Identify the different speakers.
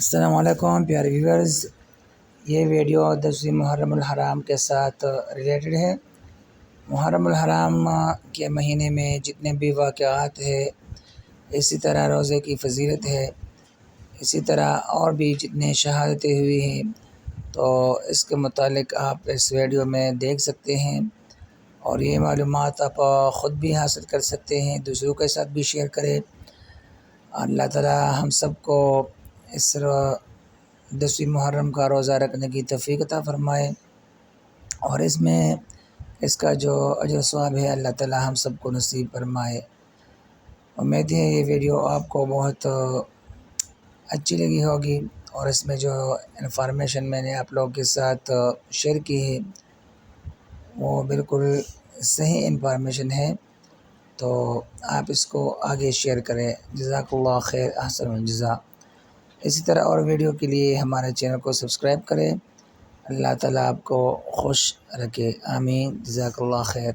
Speaker 1: السلام علیکم پیارے ویورز، یہ ویڈیو 10ویں محرم الحرام کے ساتھ ریلیٹڈ ہے۔ محرم الحرام کے مہینے میں جتنے بھی واقعات ہیں، اسی طرح روزے کی فضیلت ہے، اسی طرح اور بھی جتنے شہادتیں ہوئی ہیں، تو اس کے متعلق آپ اس ویڈیو میں دیکھ سکتے ہیں، اور یہ معلومات آپ خود بھی حاصل کر سکتے ہیں، دوسروں کے ساتھ بھی شیئر کریں۔ اللہ تعالی ہم سب کو اس 10ویں محرم کا روزہ رکھنے کی توفیق عطا فرمائے، اور اس میں اس کا جو اجر و ثواب ہے اللہ تعالی ہم سب کو نصیب فرمائے۔ امید ہے یہ ویڈیو آپ کو بہت اچھی لگی ہوگی، اور اس میں جو انفارمیشن میں نے آپ لوگوں کے ساتھ شیئر کی ہے وہ بالکل صحیح انفارمیشن ہے، تو آپ اس کو آگے شیئر کریں۔ جزاک اللہ خیر، احسن الجزا۔ اسی طرح اور ویڈیو کے لیے ہمارے چینل کو سبسکرائب کریں۔ اللہ تعالیٰ آپ کو خوش رکھے، آمین، جزاک اللہ خیر۔